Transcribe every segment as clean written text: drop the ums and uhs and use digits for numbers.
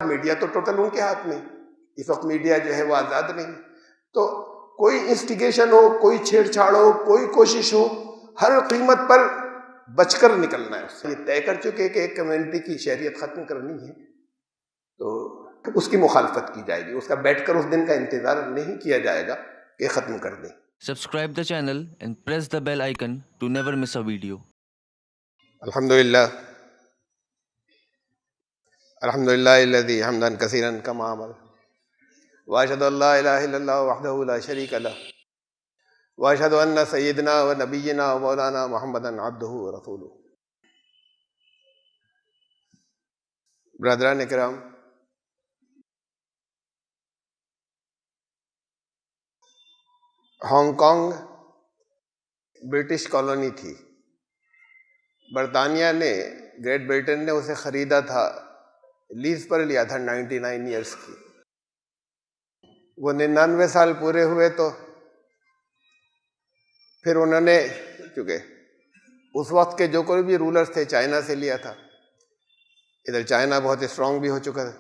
Media تو total in کے ہاتھ میں، اس وقت میڈیا جو ہے وہ آزاد نہیں، تو کوئی انسٹیگیشن ہو، کوئی چھیڑ چھاڑ ہو، کوئی کوشش ہو، ہر قیمت پر بچ کر نکلنا ہے اس سے۔ یہ طے کر چکے کہ ایک کمیونٹی کی شہریت ختم کرنی ہے تو اس کی مخالفت کی جائے گی، اس کا بیٹھ کر اس دن کا انتظار نہیں کیا جائے گا کہ ختم کر دیں۔ Subscribe the channel and press the bell icon to never miss a video. الحمدللہ الحمدللہ الذی حمدا کثیرا کما امر، واشہد ان لا الہ الا اللہ وحدہ لا شریک لہ، واشہد ان سیدنا و نبینا و مولانا محمدا عبدہ و رسولہ۔ برادران کرام، ہانگ کانگ برٹش کالونی تھی، برطانیہ نے، گریٹ برٹن نے اسے خریدا تھا، لیز پر لیا تھا 99 ایئرس کی۔ وہ 99 سال پورے ہوئے تو پھر انہوں نے، چونکہ اس وقت کے جو کوئی بھی رولرز تھے چائنا سے لیا تھا، ادھر چائنا بہت اسٹرانگ بھی ہو چکا تھا،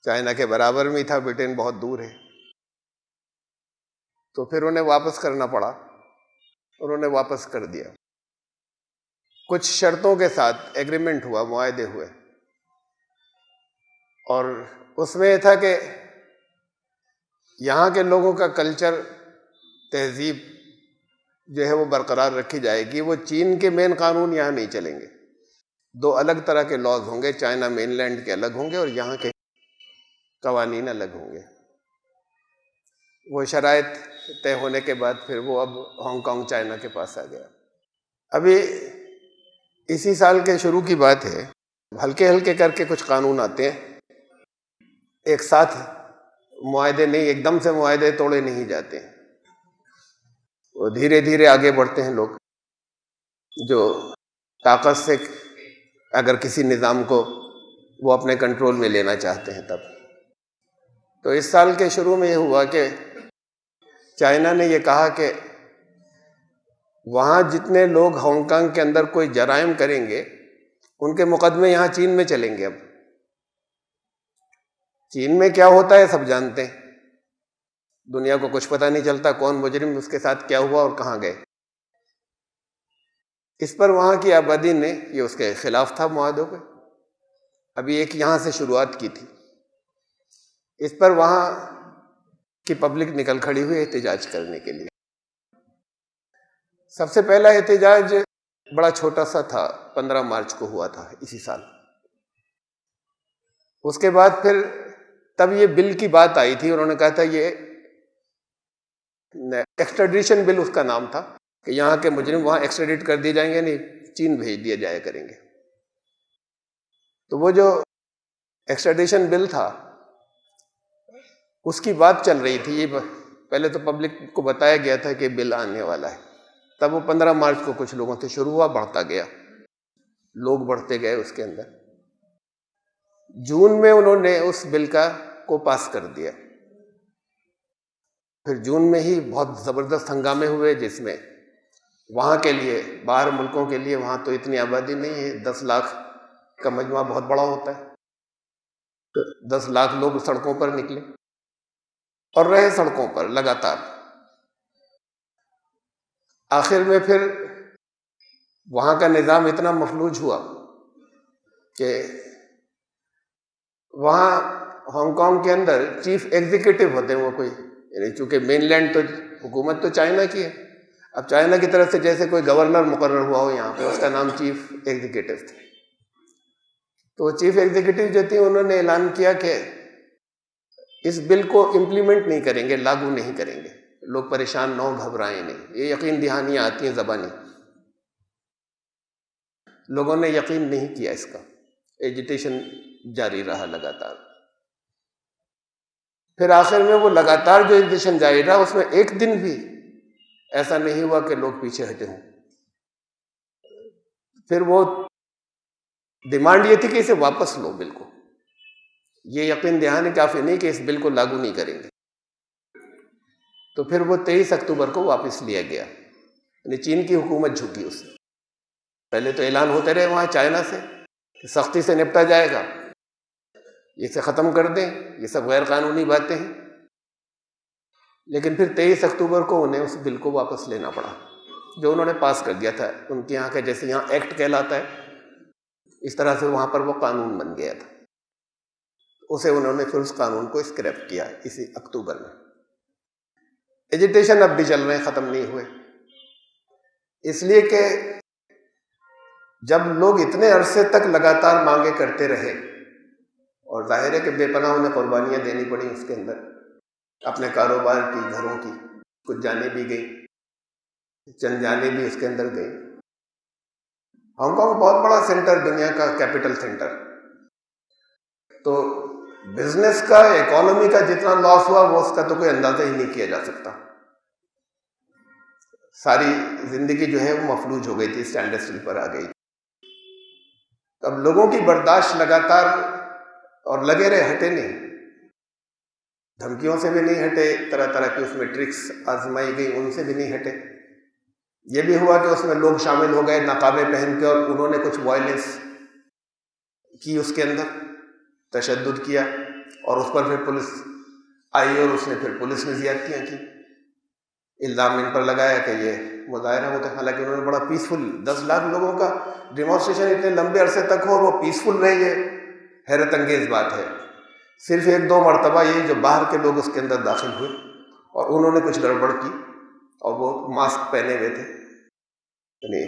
چائنا کے برابر میں تھا، برٹن بہت دور ہے، تو پھر انہیں واپس کرنا پڑا، انہوں نے واپس کر دیا، کچھ شرطوں کے ساتھ ایگریمنٹ ہوا، معاہدے ہوئے، اور اس میں یہ تھا کہ یہاں کے لوگوں کا کلچر، تہذیب جو ہے وہ برقرار رکھی جائے گی، وہ چین کے مین قانون یہاں نہیں چلیں گے، دو الگ طرح کے لاز ہوں گے، چائنا مین لینڈ کے الگ ہوں گے اور یہاں کے قوانین الگ ہوں گے۔ وہ شرائط طے ہونے کے بعد پھر وہ اب ہانگ کانگ چائنا کے پاس آ گیا۔ ابھی اسی سال کے شروع کی بات ہے، ہلکے ہلکے کر کے کچھ قانون آتے ہیں، ایک ساتھ معاہدے نہیں، ایک دم سے معاہدے توڑے نہیں جاتے ہیں، وہ دھیرے دھیرے آگے بڑھتے ہیں لوگ، جو طاقت سے اگر کسی نظام کو وہ اپنے کنٹرول میں لینا چاہتے ہیں تب۔ تو اس سال کے شروع میں یہ ہوا کہ چائنا نے یہ کہا کہ وہاں جتنے لوگ ہانگ کانگ کے اندر کوئی جرائم کریں گے ان کے مقدمے یہاں چین میں چلیں گے۔ اب چین میں کیا ہوتا ہے سب جانتے ہیں، دنیا کو کچھ پتہ نہیں چلتا کون مجرم، اس کے ساتھ کیا ہوا اور کہاں گئے۔ اس پر وہاں کی آبادی نے، یہ اس کے خلاف تھا معاہدوں کے، ابھی ایک یہاں سے شروعات کی تھی، اس پر وہاں کی پبلک نکل کھڑی ہوئی احتجاج کرنے کے لیے۔ سب سے پہلا احتجاج بڑا چھوٹا سا تھا، 15 مارچ کو ہوا تھا اسی سال۔ اس کے بعد پھر تب یہ بل کی بات آئی تھی، انہوں نے کہا تھا یہ ایکسٹریڈیشن بل اس کا نام تھا، کہ یہاں کے مجرم وہاں ایکسٹریڈیٹ کر دیے جائیں گے، نہیں چین بھیج دیا جایا کریں گے۔ تو وہ جو ایکسٹریڈیشن بل تھا اس کی بات چل رہی تھی، یہ پہلے تو پبلک کو بتایا گیا تھا کہ بل آنے والا ہے، تب وہ 15 مارچ کو کچھ لوگوں سے شروع ہوا، بڑھتا گیا، لوگ بڑھتے گئے اس کے اندر۔ جون میں انہوں نے اس بل کو پاس کر دیا، پھر جون میں ہی بہت زبردست ہنگامے ہوئے، جس میں وہاں کے لیے، باہر ملکوں کے لیے، وہاں تو اتنی آبادی نہیں ہے، 10 لاکھ کا مجمع بہت بڑا ہوتا ہے، تو 10 لاکھ لوگ سڑکوں پر نکلے اور رہے سڑکوں پر لگاتار۔ آخر میں پھر وہاں کا نظام اتنا مفلوج ہوا کہ وہاں ہانگ کانگ کے اندر چیف ایگزیکٹو ہوتے ہیں وہ کوئی، یعنی چونکہ مین لینڈ تو حکومت تو چائنا کی ہے، اب چائنا کی طرف سے جیسے کوئی گورنر مقرر ہوا ہو یہاں پہ، اس کا نام چیف ایگزیکٹو تھا۔ تو چیف ایگزیکٹو جو تھی انہوں نے اعلان کیا کہ اس بل کو امپلیمنٹ نہیں کریں گے، لاگو نہیں کریں گے، لوگ پریشان نہ ہو، گھبرائیں نہیں، یہ یقین دہانیاں آتی ہیں زبانی، لوگوں نے یقین نہیں کیا، اس کا ایجیٹیشن جاری رہا لگاتار۔ پھر آخر میں وہ لگاتار جو ایجیٹیشن جاری رہا، اس میں ایک دن بھی ایسا نہیں ہوا کہ لوگ پیچھے ہٹے ہوں۔ پھر وہ ڈیمانڈ یہ تھی کہ اسے واپس لو، بل کو، یہ یقین دہانی کافی نہیں کہ اس بل کو لاگو نہیں کریں گے۔ تو پھر وہ 23 اکتوبر کو واپس لیا گیا، یعنی چین کی حکومت جھکی اس سے۔ پہلے تو اعلان ہوتے رہے وہاں چائنا سے کہ سختی سے نپٹا جائے گا، اسے ختم کر دیں، یہ سب غیر قانونی باتیں ہیں۔ لیکن پھر 23 اکتوبر کو انہیں اس بل کو واپس لینا پڑا جو انہوں نے پاس کر دیا تھا۔ ان کے یہاں کا جیسے یہاں ایکٹ کہلاتا ہے، اس طرح سے وہاں پر وہ قانون بن گیا تھا۔ اسے انہوں نے پھر اس قانون کو اسکریپ کیا اسی اکتوبر میں۔ ایجیٹیشن اب بھی چل رہے ہیں، ختم نہیں ہوئے، اس لیے کہ جب لوگ اتنے عرصے تک لگاتار مانگے کرتے رہے، اور ظاہر ہے کہ بے پناہ انہیں قربانیاں دینی پڑیں اس کے اندر، اپنے کاروبار کی، گھروں کی، کچھ جانیں بھی گئیں، چند جانیں بھی اس کے اندر گئیں۔ ہانگ کانگ بہت بڑا سینٹر، دنیا کا کیپٹل سینٹر، تو بزنس کا، اکانومی کا جتنا لاس ہوا وہ اس کا تو کوئی اندازہ ہی نہیں کیا جا سکتا۔ ساری زندگی جو ہے وہ مفلوج ہو گئی تھی، اسٹینڈ اسٹل پر آ گئی۔ اب لوگوں کی برداشت لگاتار اور لگے رہے، ہٹے نہیں، دھمکیوں سے بھی نہیں ہٹے، طرح طرح کی اس میں ٹرکس آزمائی گئی، ان سے بھی نہیں ہٹے۔ یہ بھی ہوا کہ اس میں لوگ شامل ہو گئے نقابیں پہن کے، اور انہوں نے کچھ وائلنس کی، اس کے اندر تشدد کیا، اور اس پر پھر پولیس آئی اور اس نے پھر پولیس نے زیادتیاں کی، الزام ان پر لگایا کہ یہ مظاہرہ ہوتا ہے۔ حالانکہ انہوں نے بڑا پیسفل، 10 لاکھ لوگوں کا ڈیمانسٹریشن اتنے لمبے عرصے تک ہو اور وہ پیسفل رہے، یہ حیرت انگیز بات ہے۔ صرف 1-2 مرتبہ یہ جو باہر کے لوگ اس کے اندر داخل ہوئے اور انہوں نے کچھ گڑبڑ کی، اور وہ ماسک پہنے ہوئے تھے، یعنی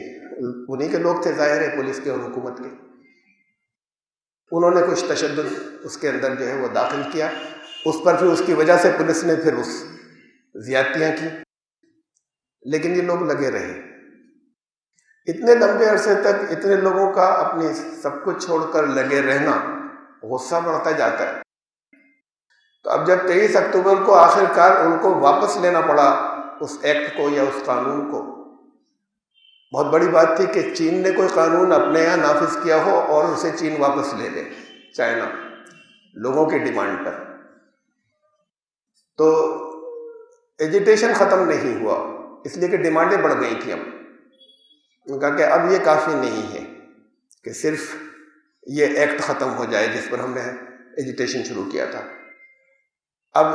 انہی کے لوگ تھے ظاہر ہے، پولیس کے اور حکومت کے، انہوں نے کچھ تشدد اس کے اندر جو ہے وہ داخل کیا، اس پر پھر اس کی وجہ سے پولیس نے پھر اس زیادتیاں کی، لیکن یہ لوگ لگے رہے اتنے لمبے عرصے تک۔ اتنے لوگوں کا اپنی سب کچھ چھوڑ کر لگے رہنا، غصہ بڑھتا جاتا ہے۔ تو اب جب 23 اکتوبر کو آخر کار ان کو واپس لینا پڑا اس ایکٹ کو یا اس قانون کو، بہت بڑی بات تھی کہ چین نے کوئی قانون اپنے یہاں نافذ کیا ہو اور اسے چین واپس لے لے، چائنا، لوگوں کی ڈیمانڈ پر۔ تو ایجیٹیشن ختم نہیں ہوا، اس لیے کہ ڈیمانڈیں بڑھ گئی تھیں۔ اب انہوں نے کہا کہ اب یہ کافی نہیں ہے کہ صرف یہ ایکٹ ختم ہو جائے جس پر ہم نے ایجیٹیشن شروع کیا تھا۔ اب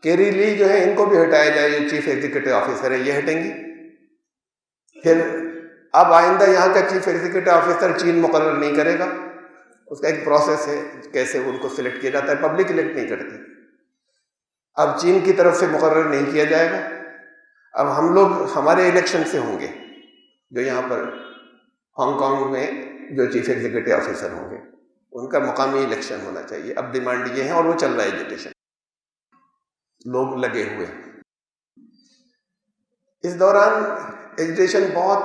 کیری لی جو ہے، ان کو بھی ہٹایا جائے، یہ چیف ایگزیکٹو آفیسر ہے، یہ ہٹیں گی۔ پھر اب آئندہ یہاں کا چیف ایگزیکٹو آفیسر چین مقرر نہیں کرے گا، اس کا ایک پروسیس ہے کیسے ان کو سلیکٹ کیا جاتا ہے، پبلک الیکٹ نہیں کرتی۔ اب چین کی طرف سے مقرر نہیں کیا جائے گا، اب ہم لوگ ہمارے الیکشن سے ہوں گے، جو یہاں پر ہانگ کانگ میں جو چیف ایگزیکٹو آفیسر ہوں گے ان کا مقامی الیکشن ہونا چاہیے۔ اب ڈیمانڈ یہ ہے، اور وہ چل رہا ہے ایجیٹیشن، لوگ لگے ہوئے۔ اس دوران ایجیٹیشن بہت،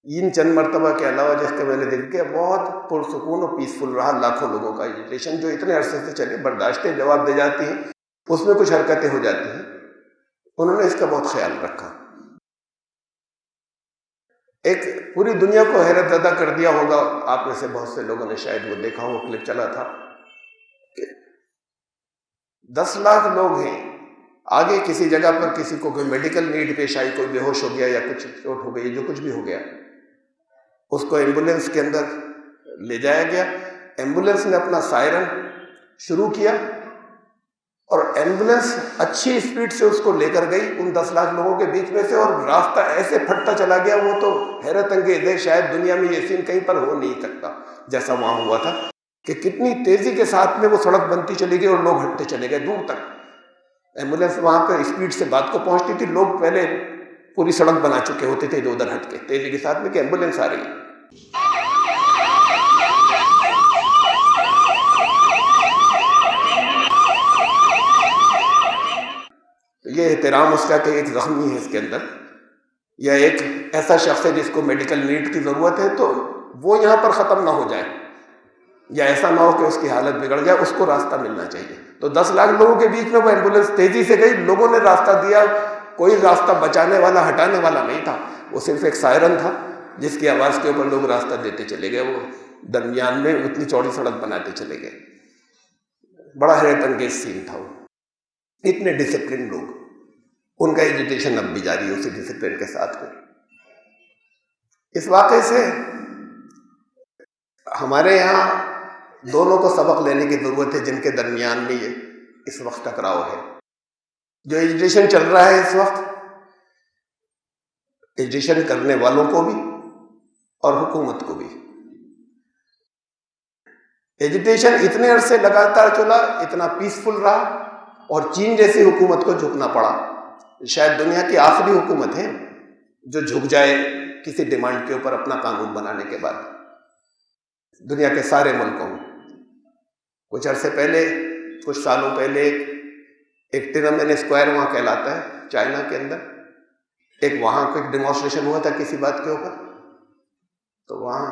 ان چند مرتبہ کے علاوہ جس کا میں نے ذکر کیا، بہت پرسکون اور پیسفل رہا۔ لاکھوں لوگوں کا ایجیٹیشن جو اتنے عرصے سے چلے، برداشتیں جواب دے جاتی ہیں، اس میں کچھ حرکتیں ہو جاتی ہیں، انہوں نے اس کا بہت خیال رکھا۔ ایک پوری دنیا کو حیرت زدہ کر دیا ہوگا، آپ میں سے بہت سے لوگوں نے شاید وہ دیکھا ہو، کلپ چلا تھا کہ 10 لاکھ لوگ ہیں، آگے کسی جگہ پر کسی کو کوئی میڈیکل نیڈ پیش آئی، کوئی بے ہوش ہو گیا یا کچھ چوٹ ہو گئی، جو کچھ بھی ہو گیا، اس کو ایمبولینس کے اندر لے جایا گیا۔ ایمبولینس نے اپنا سائرن شروع کیا اور ایمبولینس اچھی اسپیڈ سے اس کو لے کر گئی ان 10 لاکھ لوگوں کے بیچ میں سے، اور راستہ ایسے پھٹتا چلا گیا، وہ تو حیرت انگیز ہے، شاید دنیا میں یہ سین کہیں پر ہو نہیں سکتا جیسا وہاں ہوا تھا، کہ کتنی تیزی کے ساتھ میں وہ سڑک بنتی چلی گئی اور لوگ ہٹتے چلے گئے دور تک۔ ایمبولینس وہاں پہ اسپیڈ سے بات کو پہنچتی تھی، لوگ پہلے پوری سڑک بنا چکے ہوتے تھے ادھر ادھر ہٹ کے، تیزی کے ساتھ میں کہ ایمبولینس آ رہی ہے۔ یہ احترام اس کا کہ ایک زخمی ہے اس کے اندر، یا ایک ایسا شخص ہے جس کو میڈیکل نیڈ کی ضرورت ہے، تو وہ یہاں پر ختم نہ ہو جائے، یا ایسا نہ ہو کہ اس کی حالت بگڑ جائے، اس کو راستہ ملنا چاہیے۔ تو 10 لاکھ لوگوں کے بیچ میں وہ ایمبولینس تیزی سے گئی، لوگوں نے راستہ دیا، کوئی راستہ بچانے والا ہٹانے والا نہیں تھا، وہ صرف ایک سائرن تھا جس کی آواز کے اوپر لوگ راستہ دیتے چلے گئے، وہ درمیان میں اتنی چوڑی سڑک بناتے چلے گئے۔ بڑا حیرت انگیز سین تھا وہ، اتنے ڈسپلن لوگ، ان کا ایجیٹیشن اب بھی جاری ہے اسی ڈسپلن کے ساتھ میں۔ اس واقعے سے ہمارے یہاں دونوں کو سبق لینے کی ضرورت ہے جن کے درمیان میں یہ اس وقت ٹکراؤ ہے. جو ایجوٹیشن چل رہا ہے اس وقت، ایجوٹیشن کرنے والوں کو بھی اور حکومت کو بھی. ایجوٹیشن اتنے عرصے لگاتار چلا، اتنا پیسفل رہا، اور چین جیسی حکومت کو جھکنا پڑا. شاید دنیا کی آخری حکومت ہے جو جھک جائے کسی ڈیمانڈ کے اوپر اپنا قانون بنانے کے بعد. دنیا کے سارے ملکوں میں کچھ عرصے پہلے، کچھ سالوں پہلے، ایک ٹینمن اسکوائر وہاں کہلاتا ہے چائنا کے اندر، ایک وہاں کوئی ڈیمانسٹریشن ہوا تھا کسی بات کے اوپر. تو وہاں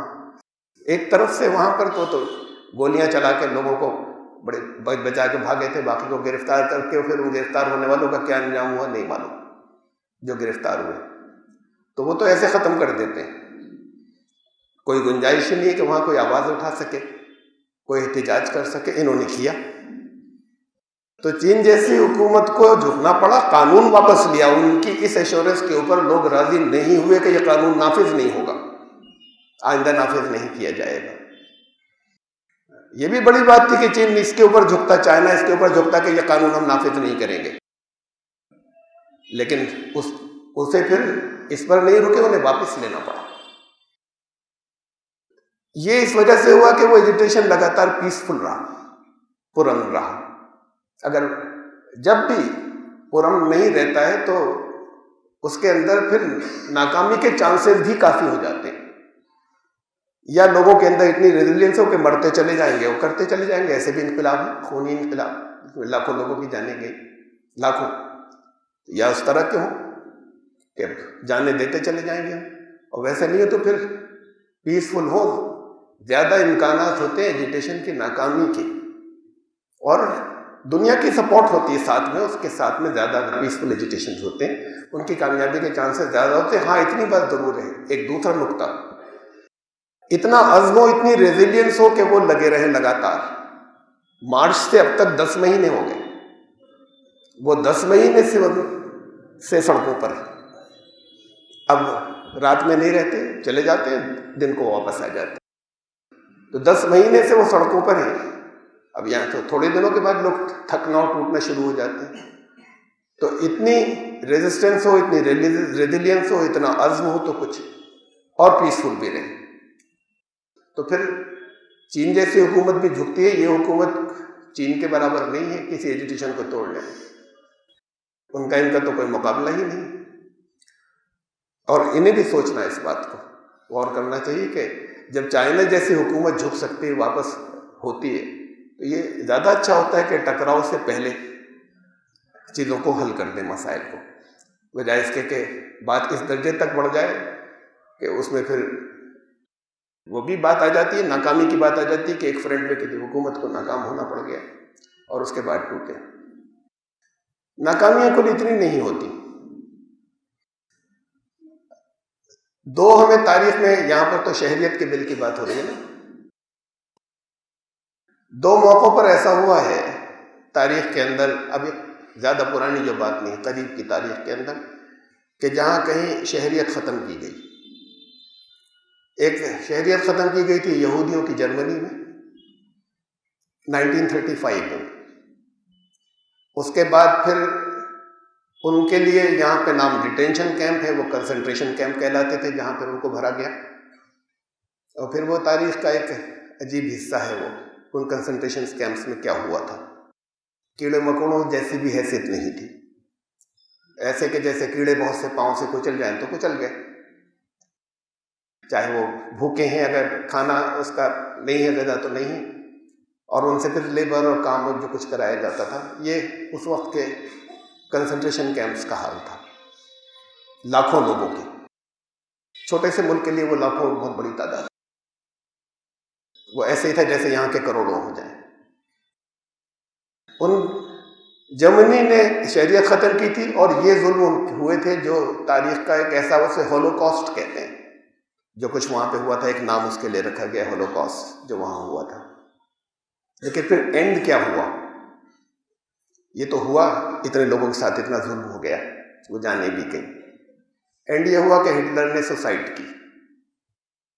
ایک طرف سے وہاں پر تو گولیاں چلا کے لوگوں کو بڑے بچا کے بھاگے تھے، باقی کو گرفتار کر کے پھر ان گرفتار ہونے والوں کا کیا انجام ہوا نہیں معلوم. جو گرفتار ہوئے تو وہ تو ایسے ختم کر دیتے ہیں، کوئی گنجائش ہی نہیں ہے کہ وہاں کوئی آواز اٹھا سکے، کوئی احتجاج کر سکے. انہوں نے کیا. تو چین جیسی حکومت کو جھکنا پڑا، قانون واپس لیا. ان کی اس ایشورنس کے اوپر لوگ راضی نہیں ہوئے کہ یہ قانون نافذ نہیں ہوگا، آئندہ نافذ نہیں کیا جائے گا. یہ بھی بڑی بات تھی کہ چین اس کے اوپر جھکتا، چائنا اس کے اوپر جھکتا کہ یہ قانون ہم نافذ نہیں کریں گے. لیکن اسے پھر اس پر نہیں رکے، انہیں واپس لینا پڑا. یہ اس وجہ سے ہوا کہ وہ ایجوٹیشن لگاتار پیسفل رہا، پرامن رہا. اگر جب بھی پرامن نہیں رہتا ہے تو اس کے اندر پھر ناکامی کے چانسز بھی کافی ہو جاتے ہیں، یا لوگوں کے اندر اتنی ریزیلینس ہو کہ مرتے چلے جائیں گے، وہ کرتے چلے جائیں گے. ایسے بھی انقلاب ہے، خونی انقلاب، لاکھوں لوگوں کی جانیں گئی، لاکھوں، یا اس طرح کے ہوں کہ جانیں دیتے چلے جائیں گے. اور ویسے نہیں ہو تو پھر پیسفل ہو. زیادہ امکانات ہوتے ہیں ایجوٹیشن کی ناکامی کے، اور دنیا کی سپورٹ ہوتی ہے ساتھ میں، اس کے ساتھ میں زیادہ پیسفل ایجوٹیشن ہوتے ہیں، ان کی کامیابی کے چانسز زیادہ ہوتے ہیں. ہاں اتنی بات ضرور ہے، ایک دوسرا نقطہ، اتنا عزم و اتنی ریزیلینس ہو کہ وہ لگے رہے لگاتار. مارچ سے اب تک 10 مہینے ہو گئے، وہ 10 مہینے سے سڑکوں پر. اب رات میں نہیں رہتے، چلے جاتے ہیں، دن کو واپس آ جاتے. تو 10 مہینے سے وہ سڑکوں پر ہیں. اب یہاں تو تھوڑے دنوں کے بعد لوگ تھکنا اور ٹوٹنا شروع ہو جاتے ہیں. تو اتنی ریزسٹنس ہو، اتنی ریزیلینس ہو، اتنا عزم ہو تو کچھ اور پیسفل بھی رہے. تو پھر چین جیسی حکومت بھی جھکتی ہے. یہ حکومت چین کے برابر نہیں ہے کسی ایجوٹیشن کو توڑنے میں، ان کا تو کوئی مقابلہ ہی نہیں. اور انہیں بھی سوچنا ہے، اس بات کو غور کرنا چاہیے کہ جب چائنا جیسی حکومت جھک سکتی ہے، واپس ہوتی ہے، تو یہ زیادہ اچھا ہوتا ہے کہ ٹکراؤ سے پہلے چیزوں کو حل کر دیں، مسائل کو، بجائے اس کے کہ بات اس درجے تک بڑھ جائے کہ اس میں پھر وہ بھی بات آ جاتی ہے، ناکامی کی بات آ جاتی ہے کہ ایک فرنٹ میں کسی حکومت کو ناکام ہونا پڑ گیا اور اس کے بعد ٹوٹے. ناکامیاں کل اتنی نہیں ہوتی. دو ہمیں تاریخ میں، یہاں پر تو شہریت کے بل کی بات ہو رہی ہے نا، 2 موقعوں پر ایسا ہوا ہے تاریخ کے اندر، ابھی زیادہ پرانی جو بات نہیں، قریب کی تاریخ کے اندر، کہ جہاں کہیں شہریت ختم کی گئی. ایک شہریت ختم کی گئی تھی یہودیوں کی جرمنی میں 1935 میں. اس کے بعد پھر ان کے لیے یہاں پہ نام ڈیٹینشن کیمپ ہے، وہ کنسنٹریشن کیمپ کہلاتے تھے، جہاں پھر ان کو بھرا گیا. اور پھر وہ تاریخ کا ایک عجیب حصہ ہے، وہ ان کنسنٹریشن کیمپس میں کیا ہوا تھا. کیڑے مکوڑوں جیسی بھی حیثیت نہیں تھی، ایسے کہ جیسے کیڑے بہت سے پاؤں سے کچل جائیں تو کچل گئے، چاہے وہ بھوکے ہیں، اگر کھانا اس کا نہیں ہے غذا تو نہیں. اور ان سے پھر لیبر اور کام جو کچھ کرایا جاتا تھا. یہ اس وقت کے کنسنٹریشن کیمپس کا حال تھا. لاکھوں لوگوں کی، چھوٹے سے ملک کے لیے وہ لاکھوں بہت بڑی تعداد. وہ ایسے ہی تھا جیسے یہاں کے کروڑوں ہو جائیں. ان جرمنی نے شہریت ختم کی تھی، اور یہ ظلم ہوئے تھے جو تاریخ کا ایک ایسا، اسے ہولوکاسٹ کہتے ہیں، جو کچھ وہاں پہ ہوا تھا. ایک نام اس کے لیے رکھا گیا ہولوکاسٹ، جو وہاں ہوا تھا. لیکن پھر اینڈ کیا ہوا؟ یہ تو ہوا، اتنے لوگوں کے ساتھ اتنا ظلم ہو گیا، وہ جانے بھی گئی. اینڈ یہ ہوا کہ ہٹلر نے سوسائڈ کی،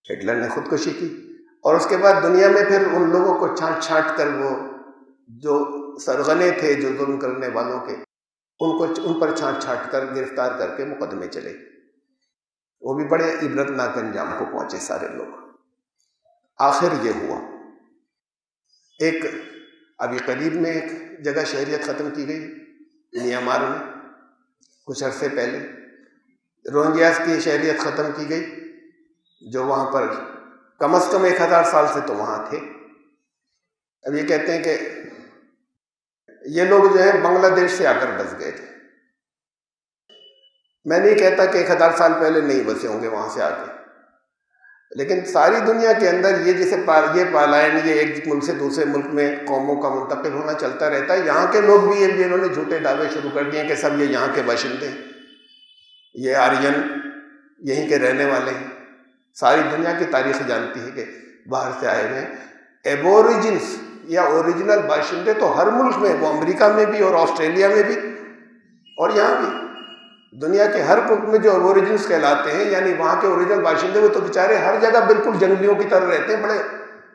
ہٹلر نے خودکشی کی. اور اس کے بعد دنیا میں پھر ان لوگوں کو چھانٹ چھانٹ کر وہ جو سرغنے تھے جو ظلم کرنے والوں کے ان پر چھانٹ چھانٹ کر گرفتار کر کے مقدمے چلے. وہ بھی بڑے عبرتناک انجام کو پہنچے سارے لوگ. آخر یہ ہوا ایک ابھی قریب میں ایک جگہ شہریت ختم کی گئی میانمار میں کچھ عرصے پہلے. روہنگیاز کی شہریت ختم کی گئی جو وہاں پر کم از کم 1000 سال سے تو وہاں تھے. اب یہ کہتے ہیں کہ یہ لوگ جو ہیں بنگلہ دیش سے آ کر بس گئے تھے. میں نہیں کہتا کہ 1000 سال پہلے نہیں بسے ہوں گے وہاں سے آ کے، لیکن ساری دنیا کے اندر یہ جیسے یہ پالائن یہ ایک ملک سے دوسرے ملک میں قوموں کا منتقل ہونا چلتا رہتا ہے. یہاں کے لوگ بھی یہ انہوں نے جھوٹے دعوے شروع کر دیے کہ سب یہ یہاں کے باشندے ہیں، یہ آرین یہیں کے رہنے والے ہیں. ساری دنیا کی تاریخ جانتی ہے کہ باہر سے آئے ہوئے ایبوریجنس یا اوریجنل باشندے تو ہر ملک میں، وہ امریکہ میں بھی اور آسٹریلیا میں بھی اور یہاں بھی دنیا کے ہر ملک میں جو ایبوریجنس کہلاتے ہیں یعنی وہاں کے اوریجنل باشندے وہ تو بیچارے ہر جگہ بالکل جنگلیوں کی طرح رہتے ہیں، بڑے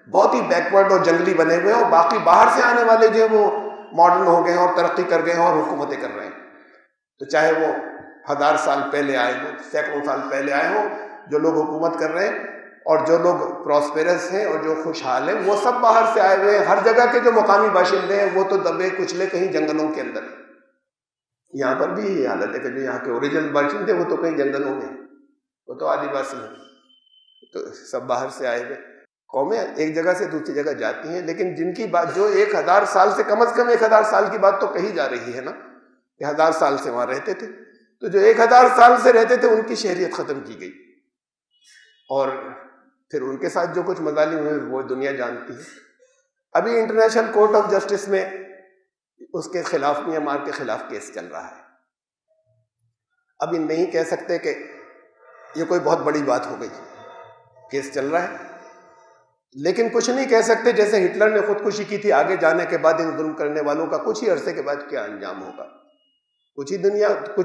بہت ہی بیکورڈ اور جنگلی بنے ہوئے ہیں. اور باقی باہر سے آنے والے جو ہیں وہ ماڈرن ہو گئے ہیں اور ترقی کر گئے ہیں اور حکومتیں کر رہے ہیں. تو چاہے وہ 1000 سال پہلے آئے ہوں، سینکڑوں سال پہلے آئے ہوں، جو لوگ حکومت کر رہے ہیں اور جو لوگ پراسپیرس ہیں اور جو خوشحال ہیں وہ سب باہر سے آئے ہوئے ہیں. ہر جگہ کے جو مقامی باشندے ہیں وہ تو دبے کچلے کہیں جنگلوں کے اندر. یہاں پر بھی یہ حالت ہے کہ جو یہاں کے اوریجنل باشندے وہ تو کہیں جنگلوں میں ہیں، وہ تو آدیواسی ہیں. تو سب باہر سے آئے ہوئے قومیں ایک جگہ سے دوسری جگہ جاتی ہیں، لیکن جن کی بات جو 1000 سال سے کم از کم 1000 سال کی بات تو کہی جا رہی ہے نا کہ 1000 سال سے وہاں رہتے تھے. تو جو 1000 سال سے رہتے تھے ان کی شہریت ختم کی گئی اور پھر ان کے ساتھ جو کچھ مظالم ہوئے وہ دنیا جانتی ہے. ابھی انٹرنیشنل کورٹ آف جسٹس میں اس کے خلاف میانمار کے خلاف کیس چل رہا ہے. ابھی نہیں کہہ سکتے کہ یہ کوئی بہت بڑی بات ہو گئی، کیس چل رہا ہے، لیکن کچھ نہیں کہہ سکتے جیسے ہٹلر نے خودکشی کی تھی آگے جانے کے بعد ان ظلم کرنے والوں کا کچھ ہی عرصے کے بعد کیا انجام ہوگا. کچھ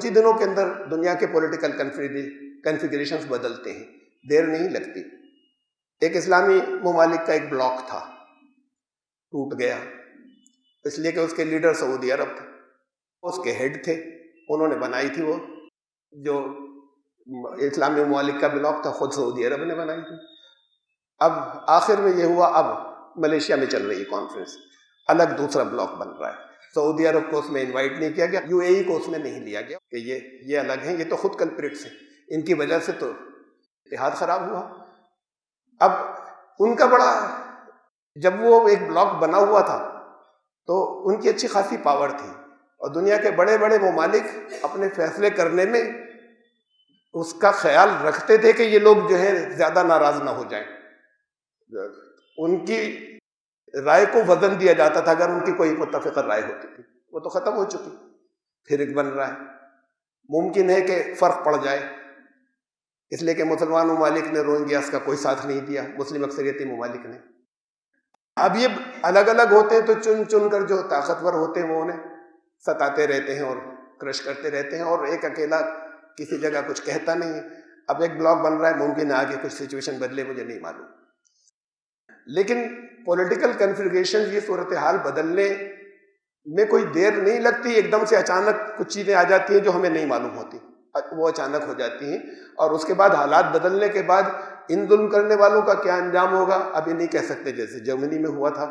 ہی دنوں کے اندر دنیا کے پولیٹیکل کنفیگریشنز بدلتے ہیں، دیر نہیں لگتی. ایک اسلامی ممالک کا ایک بلاک تھا، ٹوٹ گیا اس لیے کہ اس کے لیڈر سعودی عرب تھے، اس کے ہیڈ تھے، انہوں نے بنائی تھی وہ جو اسلامی ممالک کا بلاک تھا خود سعودی عرب نے بنائی تھی. اب آخر میں یہ ہوا، اب ملیشیا میں چل رہی ہے کانفرنس، الگ دوسرا بلاک بن رہا ہے. سعودی عرب کو اس میں انوائٹ نہیں کیا گیا، یو اے ای کو اس میں نہیں لیا گیا کہ یہ الگ ہیں، یہ تو خود کلپریٹس ہیں، ان کی وجہ سے تو اتحاد خراب ہوا. اب ان کا بڑا، جب وہ ایک بلاک بنا ہوا تھا تو ان کی اچھی خاصی پاور تھی اور دنیا کے بڑے بڑے ممالک اپنے فیصلے کرنے میں اس کا خیال رکھتے تھے کہ یہ لوگ جو ہے زیادہ ناراض نہ ہو جائیں. ان کی رائے کو وزن دیا جاتا تھا اگر ان کی کوئی متفقہ رائے ہوتی تھی. وہ تو ختم ہو چکی، پھر ایک بن رہا ہے. ممکن ہے کہ فرق پڑ جائے اس لیے کہ مسلمان ممالک نے روہنگیاز کا کوئی ساتھ نہیں دیا، مسلم اکثریتی ممالک نے. اب یہ الگ الگ ہوتے ہیں تو چن چن کر جو طاقتور ہوتے ہیں وہ انہیں ستاتے رہتے ہیں اور کرش کرتے رہتے ہیں اور ایک اکیلا کسی جگہ کچھ کہتا نہیں ہے. اب ایک بلاک بن رہا ہے، ممکن ہے آگے کچھ سچویشن بدلے، مجھے نہیں معلوم. لیکن پولیٹیکل کنفیگریشن یہ صورتحال بدلنے میں کوئی دیر نہیں لگتی. ایک دم سے اچانک کچھ چیزیں آ جاتی ہیں جو ہمیں نہیں معلوم ہوتی، وہ اچانک ہو جاتی ہیں اور اس کے بعد حالات بدلنے کے بعد ان ظلم کرنے والوں کا کیا انجام ہوگا ابھی نہیں کہہ سکتے. جیسے جرمنی میں ہوا تھا،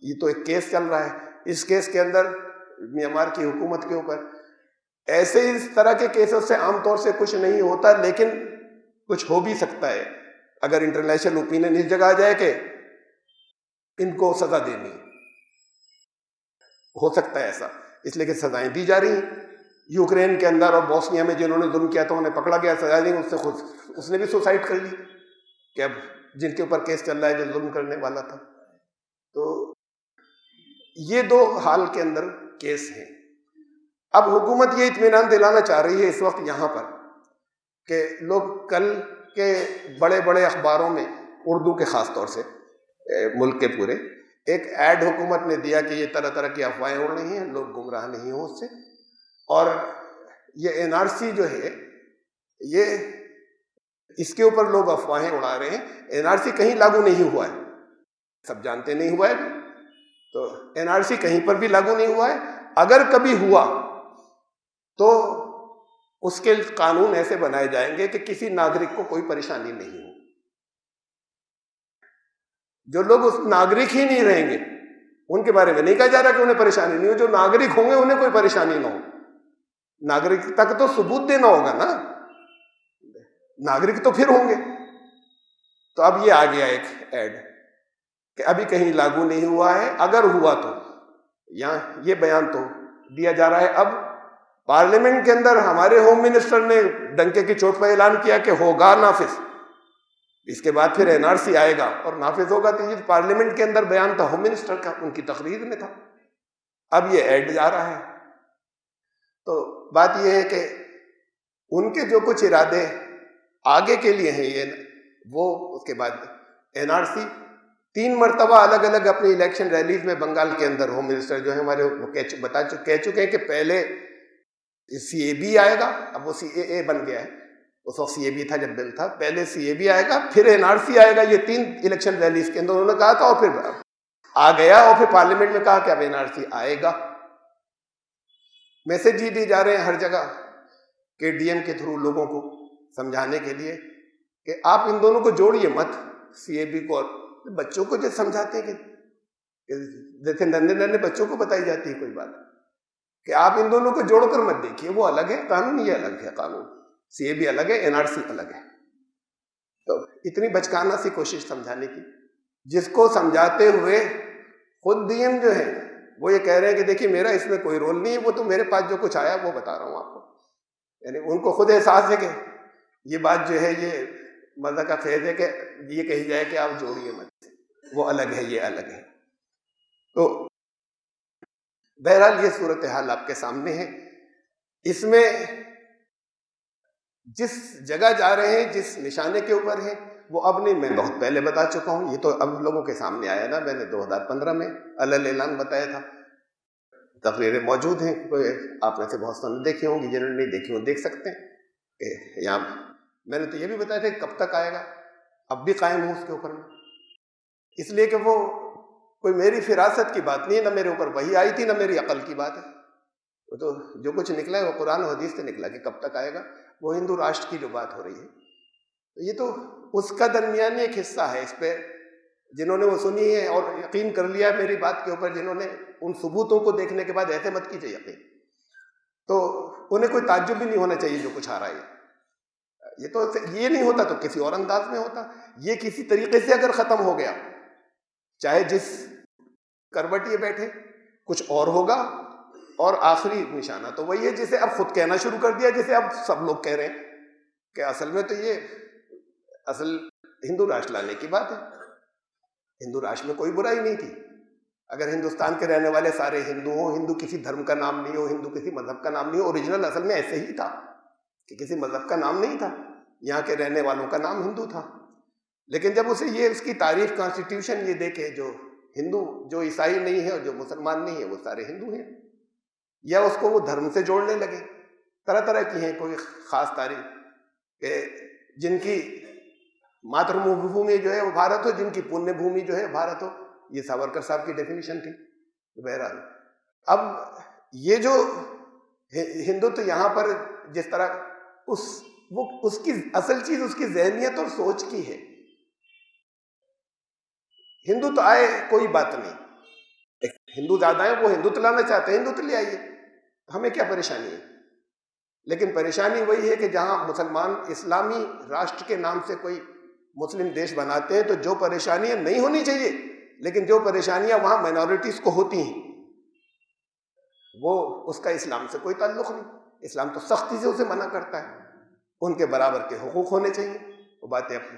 یہ تو ایک کیس چل رہا ہے، اس کیس کے اندر میانمار کی حکومت کے اوپر ایسے اس طرح کے کیسز سے عام طور سے کچھ نہیں ہوتا، لیکن کچھ ہو بھی سکتا ہے اگر انٹرنیشنل اوپینین اس جگہ آ جائے کہ ان کو سزا دینی، ہو سکتا ہے ایسا، اس لیے کہ سزائیں دی جا رہی ہیں. یوکرین کے اندر اور بوسنیا میں جنہوں نے ظلم کیا تھا انہیں پکڑا گیا، سزا دی، اس نے بھی سوسائڈ کر لی کہ اب جن کے اوپر کیس چل رہا ہے جو ظلم کرنے والا تھا. تو یہ دو حال کے اندر کیس ہیں. اب حکومت یہ اطمینان دلانا چاہ رہی ہے اس وقت یہاں پر کہ لوگ کل کے بڑے بڑے اخباروں میں اردو کے خاص طور سے ملک کے پورے ایک ایڈ حکومت نے دیا کہ یہ طرح طرح کی افواہیں اڑ رہی ہیں، لوگ گمراہ نہیں ہوں اس سے. اور یہ این آر سی جو ہے یہ اس کے اوپر لوگ افواہیں اڑا رہے ہیں. این آر سی کہیں لاگو نہیں ہوا ہے، سب جانتے نہیں ہوا ہے، تو NRC کہیں پر بھی لاگو نہیں ہوا ہے. اگر کبھی ہوا تو اس کے قانون ایسے بنائے جائیں گے کہ کسی ناگرک کو کوئی پریشانی نہیں ہو. جو لوگ اس ناگرک ہی نہیں رہیں گے ان کے بارے میں نہیں کہا جا رہا کہ انہیں پریشانی نہیں ہو. جو ناگرک ہوں گے انہیں کوئی پریشانی نہ ہو. ناگرک تک تو ثبوت دینا ہوگا نا، ناگرک تو پھر ہوں گے. تو اب یہ آ گیا ایک ایڈ کہ ابھی کہیں لاگو نہیں ہوا ہے، اگر ہوا تو یہاں یہ بیان تو دیا جا رہا ہے. اب پارلیمنٹ کے اندر ہمارے ہوم منسٹر نے ڈنکے کی چوٹ پر اعلان کیا کہ ہوگا نافذ. اس کے بعد پھر NRC آئے گا اور نافذ ہوگا. تو یہ پارلیمنٹ کے اندر بیان تھا ہوم منسٹر کا، ان کی تقریر میں تھا. اب یہ ایڈ جا رہا ہے. تو بات یہ ہے کہ ان کے جو کچھ ارادے آگے کے لیے ہیں یہ وہ اس کے بعد NRC 3 مرتبہ الگ الگ اپنی الیکشن ریلیز میں بنگال کے اندر ہوم منسٹر جو ہے ہمارے وہ کہہ چکے ہیں کہ پہلے CAB آئے گا. اب وہ CAA بن گیا ہے، اس وقت CAB تھا جب بل تھا. پہلے CAB آئے گا پھر NRC آئے گا. یہ 3 الیکشن ریلیز کے اندر انہوں نے کہا تھا، اور پھر آ گیا اور پھر پارلیمنٹ میں کہا کہ اب NRC آئے گا. میسج ہی دی جا رہے ہیں ہر جگہ کہ DM کے تھرو لوگوں کو سمجھانے کے لیے کہ آپ ان دونوں کو جوڑیے مت، CAB کو. اور بچوں کو جو سمجھاتے ہیں کہ جیسے ننے بچوں کو بتائی جاتی ہے کوئی بات کہ آپ ان دونوں کو جوڑ کر مت دیکھیے. وہ الگ ہے قانون، یہ الگ ہے قانون. CAB الگ ہے، NRC الگ ہے. تو اتنی بچکانہ سی کوشش سمجھانے کی، جس کو سمجھاتے ہوئے خود DM جو ہے وہ یہ کہہ رہے ہیں کہ دیکھیے میرا اس میں کوئی رول نہیں ہے، وہ تو میرے پاس جو کچھ آیا وہ بتا رہا ہوں آپ کو. یعنی ان کو خود احساس ہے کہ یہ بات جو ہے یہ مزہ کا خیز ہے کہ یہ کہی جائے کہ آپ جوڑیے مت، وہ الگ ہے یہ الگ ہے. تو بہرحال یہ صورتحال آپ کے سامنے ہے. اس میں جس جگہ جا رہے ہیں، جس نشانے کے اوپر ہیں، وہ اب نہیں، میں بہت پہلے بتا چکا ہوں. یہ تو اب لوگوں کے سامنے آیا نا. میں نے 2015 میں اعلان بتایا تھا. تقریریں موجود ہیں، آپ میں سے بہت سارے دیکھی ہوں گی، جنہوں نے نہیں دیکھی وہ دیکھ سکتے ہیں. کہ یہاں میں نے تو یہ بھی بتایا تھا کہ کب تک آئے گا. اب بھی قائم ہوں اس کے اوپر میں، اس لیے کہ وہ کوئی میری فراست کی بات نہیں ہے، نہ میرے اوپر وحی آئی تھی، نہ میری عقل کی بات ہے. وہ تو جو کچھ نکلا ہے وہ قرآن و حدیث سے نکلا کہ کب تک آئے گا. وہ ہندو راشٹر کی جو بات ہو رہی ہے، یہ تو اس کا درمیانی ایک حصہ ہے. اس پہ جنہوں نے وہ سنی ہے اور یقین کر لیا میری بات کے اوپر، جنہوں نے ان ثبوتوں کو دیکھنے کے بعد ایسے مت کیجیے یقین، تو انہیں کوئی تعجب بھی نہیں ہونا چاہیے جو کچھ آ رہا ہے. یہ تو یہ نہیں ہوتا تو کسی اور انداز میں ہوتا. یہ کسی طریقے سے اگر ختم ہو گیا، چاہے جس کروٹ یہ بیٹھے، کچھ اور ہوگا. اور آخری نشانہ تو وہی ہے جسے اب خود کہنا شروع کر دیا، جسے اب سب لوگ کہہ رہے ہیں کہ اصل میں تو یہ اصل ہندو راشٹر لانے کی بات ہے. ہندو راشٹر میں کوئی برائی نہیں تھی. اگر ہندوستان کے رہنے والے سارے ہندو ہوں، ہندو کسی دھرم کا نام نہیں ہو، ہندو کسی مذہب کا نام نہیں ہو. اوریجنل اصل میں ایسے ہی تھا کہ کسی مذہب کا نام نہیں تھا، یہاں کے رہنے والوں کا نام ہندو تھا. لیکن جب اسے یہ اس کی تاریخ کانسٹیٹیوشن یہ دیکھے جو ہندو، جو عیسائی نہیں ہے اور جو مسلمان نہیں ہے وہ سارے ہندو ہیں، یا اس کو وہ دھرم سے جوڑنے لگے. طرح طرح کی ہیں، کوئی خاص تاریخ کہ جن کی ماتر بھومی جو ہے وہ بھارت ہو، جن کی پنیہ بھومی جو ہے بھارت ہو. یہ ساورکر صاحب کی ڈیفینیشن تھی. بہرحال اب یہ جو ہندو تو یہاں پر جس طرح اس کی اصل چیز اس کی ذہنیت اور سوچ کی ہے. ہندو تو آئے کوئی بات نہیں، ایک ہندو زیادہ ہیں وہ ہندو تو لانا چاہتے ہیں، ہندو تو لے آئیے، ہمیں کیا پریشانی ہے. لیکن پریشانی وہی ہے کہ جہاں مسلمان اسلامی راشٹر کے نام سے کوئی مسلم دیش بناتے ہیں تو جو پریشانیاں نہیں ہونی چاہیے، لیکن جو پریشانیاں وہاں مائنورٹیز کو ہوتی ہیں وہ اس کا اسلام سے کوئی تعلق نہیں. اسلام تو سختی سے اسے منع کرتا ہے. ان کے برابر کے حقوق ہونے چاہیے. وہ باتیں اپنی،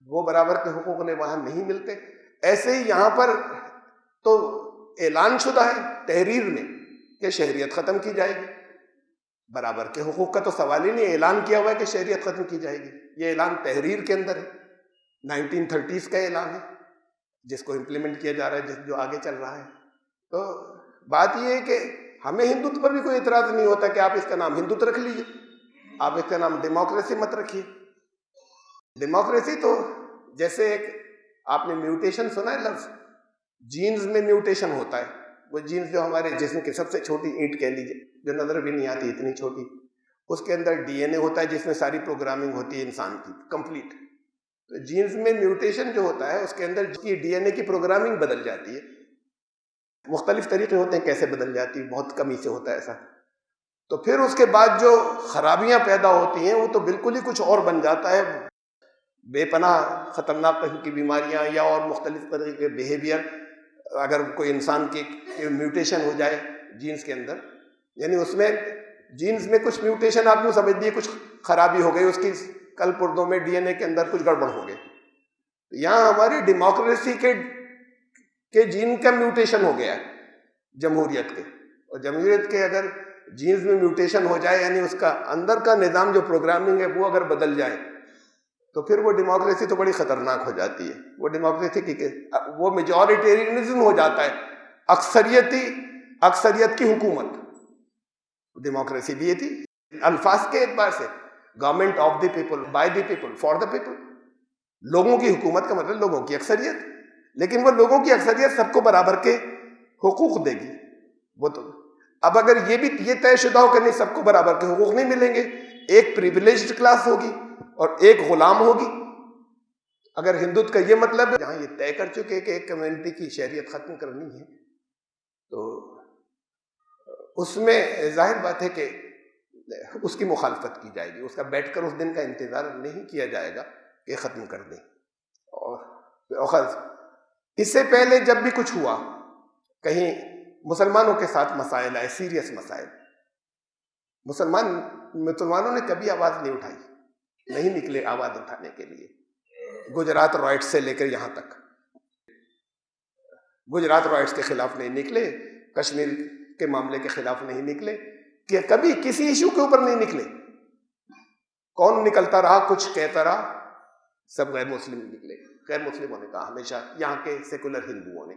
وہ برابر کے حقوق انہیں وہاں نہیں ملتے. ایسے ہی یہاں پر تو اعلان شدہ ہے تحریر میں کہ شہریت ختم کی جائے گی. برابر کے حقوق کا تو سوال ہی نہیں. اعلان کیا ہوا ہے کہ شہریت ختم کی جائے گی. یہ اعلان تحریر کے اندر ہے، 1930s کا اعلان ہے جس کو امپلیمنٹ کیا جا رہا ہے، جو آگے چل رہا ہے. تو بات یہ ہے کہ ہمیں ہندوتو پر بھی کوئی اعتراض نہیں ہوتا کہ آپ اس کا نام ہندوتو رکھ لیجیے، آپ اس کا نام ڈیموکریسی مت رکھیے. ڈیموکریسی تو جیسے ایک آپ نے میوٹیشن سنا ہے لفظ؟ جینز میں میوٹیشن ہوتا ہے. وہ جینز جو ہمارے جسم کی سب سے چھوٹی اینٹ کہہ لیجیے، جو نظر بھی نہیں آتی اتنی چھوٹی، اس کے اندر ڈی این اے ہوتا ہے جس میں ساری پروگرامنگ ہوتی ہے انسان کی کمپلیٹ. تو جینز میں میوٹیشن جو ہوتا ہے اس کے اندر ڈی این اے کی پروگرامنگ بدل جاتی ہے. مختلف طریقے ہوتے ہیں کیسے بدل جاتی ہے، بہت کمی سے ہوتا ہے ایسا. تو پھر اس کے بعد جو خرابیاں پیدا ہوتی ہیں وہ تو بالکل ہی کچھ اور بن جاتا ہے، بے پناہ خطرناک قسم کی بیماریاں یا اور مختلف طرح کے بیہیویئر. اگر کوئی انسان کی میوٹیشن ہو جائے جینز کے اندر، یعنی اس میں جینز میں کچھ میوٹیشن آپ یوں سمجھ لیجیے کچھ خرابی ہو گئی، اس کی کل پردوں میں ڈی این اے کے اندر کچھ گڑبڑ ہو گئی. یہاں ہماری ڈیموکریسی کے جین کا میوٹیشن ہو گیا ہے جمہوریت کے. اور جمہوریت کے اگر جینز میں میوٹیشن ہو جائے، یعنی اس کا اندر کا نظام جو پروگرامنگ ہے وہ اگر بدل جائے، تو پھر وہ ڈیموکریسی تو بڑی خطرناک ہو جاتی ہے. وہ ڈیموکریسی کی وہ میجورٹیرینزم ہو جاتا ہے، اکثریت کی حکومت. ڈیموکریسی بھی یہ تھی الفاظ کے اعتبار سے، government of the people, by the people, for the people. لوگوں کی حکومت کا مطلب لوگوں کی اکثریت، لیکن وہ لوگوں کی اکثریت سب کو برابر کے حقوق دے گی. وہ تو اب اگر یہ طے شدہ ہو کہ نہیں سب کو برابر کے حقوق نہیں ملیں گے، ایک پریویلیجڈ کلاس ہوگی اور ایک غلام ہوگی. اگر ہندوت کا یہ مطلب ہے، جہاں یہ طے کر چکے کہ ایک کمیونٹی کی شہریت ختم کرنی ہے، تو اس میں ظاہر بات ہے کہ اس کی مخالفت کی جائے گی. اس کا بیٹھ کر اس دن کا انتظار نہیں کیا جائے گا کہ ختم کر دیں. اور اس سے پہلے جب بھی کچھ ہوا، کہیں مسلمانوں کے ساتھ مسائل آئے، سیریس مسائل، مسلمانوں نے کبھی آواز نہیں اٹھائی، نہیں نکلے آواز اٹھانے کے لیے. گجرات رائٹس سے لے کر یہاں تک گجرات رائٹس کے خلاف نہیں نکلے، کشمیر کے معاملے کے خلاف نہیں نکلے، کہ کبھی کسی ایشو کے اوپر نہیں نکلے. کون نکلتا رہا، کچھ کہتا رہا، سب غیر مسلم نکلے. غیر مسلموں نے کہا ہمیشہ، یہاں کے سیکولر ہندوؤں نے.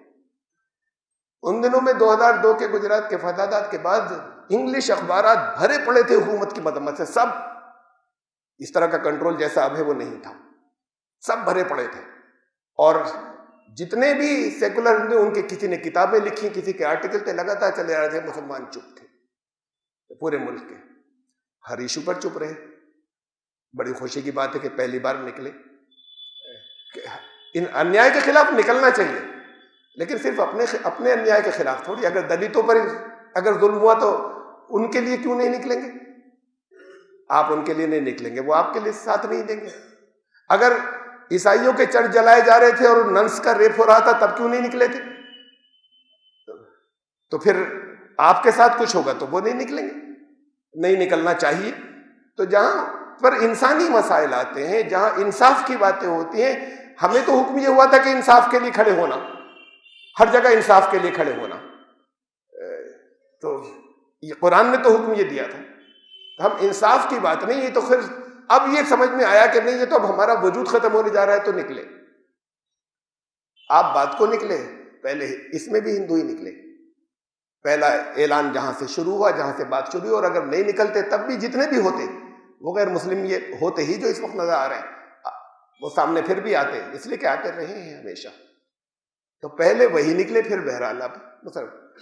ان دنوں میں 2002 کے گجرات کے فسادات کے بعد انگلش اخبارات بھرے پڑے تھے حکومت کی مذمت سے. سب اس طرح کا کنٹرول جیسا اب ہے وہ نہیں تھا، سب بھرے پڑے تھے. اور جتنے بھی سیکولر ہندو، ان کے کسی نے کتابیں لکھی، کسی کے آرٹیکل تھے، لگاتار چلے آ رہے تھے. مسلمان چپ تھے پورے ملک کے، ہر ایشو پر چپ رہے. بڑی خوشی کی بات ہے کہ پہلی بار نکلے. ان انیائے کے خلاف نکلنا چاہیے، لیکن صرف اپنے انیائے کے خلاف تھوڑی. اگر دلتوں پر اگر ظلم ہوا تو ان کے لیے کیوں نہیں نکلیں گے؟ آپ ان کے لیے نہیں نکلیں گے، وہ آپ کے لیے ساتھ نہیں دیں گے. اگر عیسائیوں کے چرچ جلائے جا رہے تھے اور ننس کا ریپ ہو رہا تھا، تب کیوں نہیں نکلے تھے؟ تو پھر آپ کے ساتھ کچھ ہوگا تو وہ نہیں نکلیں گے. نہیں نکلنا چاہیے. تو جہاں پر انسانی مسائل آتے ہیں، جہاں انصاف کی باتیں ہوتی ہیں، ہمیں تو حکم یہ ہوا تھا کہ انصاف کے لیے کھڑے ہونا، ہر جگہ انصاف کے لیے کھڑے ہونا. تو قرآن نے تو حکم یہ دیا تھا. ہم انصاف کی بات نہیں، یہ تو پھر اب یہ سمجھ میں آیا کہ نہیں، یہ تو اب ہمارا وجود ختم ہونے جا رہا ہے، تو نکلے. آپ بات کو نکلے، پہلے اس میں بھی ہندو ہی نکلے. پہلا اعلان جہاں سے شروع ہوا، جہاں سے بات شروع ہوئی. اور اگر نہیں نکلتے تب بھی جتنے بھی ہوتے وہ غیر مسلم یہ ہوتے ہی جو اس وقت نظر آ رہے ہیں، وہ سامنے پھر بھی آتے، اس لیے کہ آتے رہے ہیں ہمیشہ. تو پہلے وہی نکلے، پھر بہرحال اب